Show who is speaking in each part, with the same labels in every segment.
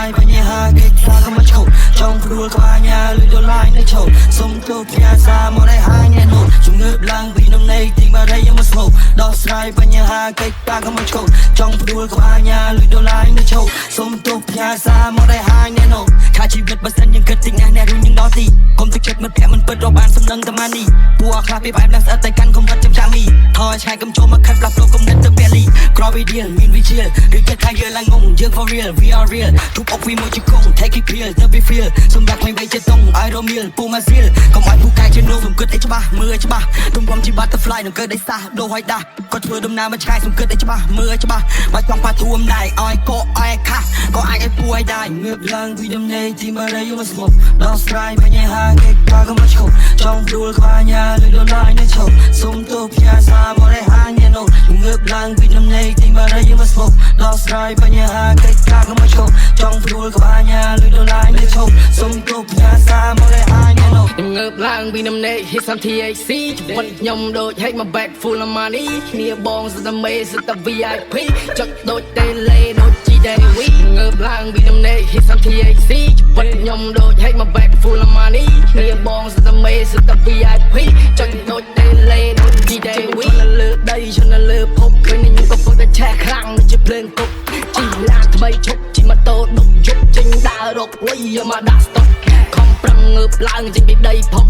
Speaker 1: ស្រ័យបញ្ហាកិច្ចការក៏មកឈប់ចង់ព្រួលក្បាលញ៉ាលុយដុល្លារនៅឈប់សុំទូផ្ញើសារមកឲ្យហាញអ្នកនោះជំងឺឡើងពីនំន័យទីបារីយកមកស្មោកដោះស្រាយបញ្ហាកិច្ចការក៏មកឈប់ចង់ព្រួលក្បាលញ៉ាលុយដុល្លារនៅឈប់សុំទូផ្ញើសារមកឲ្យហាញអ្នកនោះថាជីវិតបើសិនយើងគិតទាំងណាអ្នករួញយើងដល់ទីកុំទឹកចិត្តមិត្តភក្តិមិនពិតរកបានសំណឹងតែម៉ានេះពួកអខ្លះពីផ្អែមដល់ស្អិតតែកាន់កុំបាត់ចាំចាំមីថយឆ្ងាយកុំចូលមកខិតផ្លាស់ប្ដូរគំនិតទៅពេលលីក្រោយវីដេអូមានវិជាឬចិត្តថាយើងឡើងងងយើង for real we are real ទុបអុកវាមួយជាគង់ take it real ទៅ be feel សម្រាប់ខ្លួនវិញជាតុង I don't meal ពូមកស៊ីលកុំឲ្យពូកាយជានោះសំគិតឲ្យច្បាស់មើលឲ្យច្បាស់ទុំរំជា butterfly នឹងកើតឲ្យសះដូរឲ្យដាស់គាត់ធ្វើដំណើរមកឆ្ងាយសំគិតឲ្យច្បាស់មើលឲ្យច្បាស់បើចង់ប៉ាធួមដែរឲ្យកោឲ្យខាស់ក៏អាចឲ្យពូឲ្យដែរងើបឡើងពីដំណេកទីមករយមកស្ងប់ដោះស្រាយបញ្ហាកិច្ចការក៏មកឈប់ចង់ព្រួលក្បាលញ៉ាលុយដុល្លារនៅឈប់សុំទូផ្ញើសារមកឲ្យហាញអ្នកនោះងើបឡើងពីដំណេកទីមករយមកស្ងប់ដោះស្រាយបញ្ហាកិច្ចការក៏មកឈប់ចង់ព្រួលក្បាលញ៉ាលុយដុល្លារនៅឈប់សុំទូផ្ញើសារមកឲ្យហាញអ្នកនោះងើបឡើងពីដំណេក hit some THC ជីវិតខ្ញុំដូច hate my back full of money គ្នាបងសិតតែមេសិតតែ VIP ចុចដូច tele ដូច GDV ងើបឡើងពីដំណេក hit some THC ជីវិតខ្ញុំដូច hate my back full of money គ្នាបងសិតតែមេសិតតែ VIP ចុចដូច tele ដូច GDV នៅលើដីឈរនៅលើភពឃើញខ្ញុំក៏ពុតតែឆេះខ្លាំងជាភ្លើងគប់ជីឡាថ្មីឈប់ជីម៉ូតូដុកយប់ចេញដើររកលុយយកមកដាក់ស្តុកខំប្រឹងងើបឡើងចេញពីដីផុក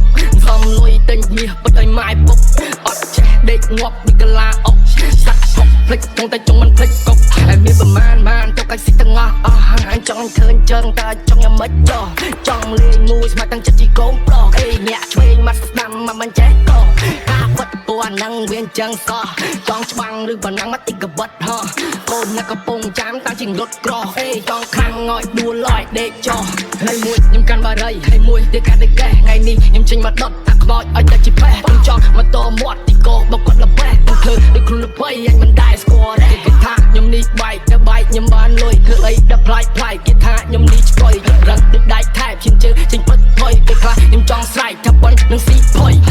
Speaker 1: សំលុយទិញមាសពុតឲ្យម៉ែពុកអត់ចេះដេកងាប់ពីកលាអុកសាក់ផុកភ្លេចទាំងតែចង់មិនភ្លេចកុកហើយមានប្រមាណបានទៅកាច់ស៊ីទាំងអស់អស់អញចង់ឃើញជើងតើចង់យ៉ាងម៉េចចោះចង់លេងមួយស្មាត់ទាំងចិត្តជីកូនប្រុសអេញាក់ឆ្វេងមកស្ដាំមកមិនចេះកោការវត្តពួរហ្នឹងវាចឹងសោះចង់ច្បាំងឬប៉ុណ្ណឹងមកតិចកវត្តហោះកូនអ្នកកំពុងចាំតាំងជាងរត់ក្រោះអេចង់ខាំងឲ្យដួលលយដេកចោះហើយមួយខ្ញុំកាន់បារីហើយមួយទៀតកាត់ដេកថ្ងៃនេះខ្ញុំចេញមកដុតតាខ្មោចឲ្យតែជាពេះខ្ញុំចង់មកតមាត់ទីកោបគាត់ល្បេះខ្ញុំធ្វើដូចខ្លួនល្បីអញមិនដែរស្គាល់ទេគេថាខ្ញុំនេះបែកតែបែកខ្ញុំបានលុយធ្វើអីដល់ផ្លាយផ្លាយគេថាខ្ញុំនេះឆ្កុយរឹងដូចដៃថែបឈានជើចេញពិតផុយពេលខ្លះខ្ញុំចង់ស្រែកថាប៉ុននឹងស៊ីផុយ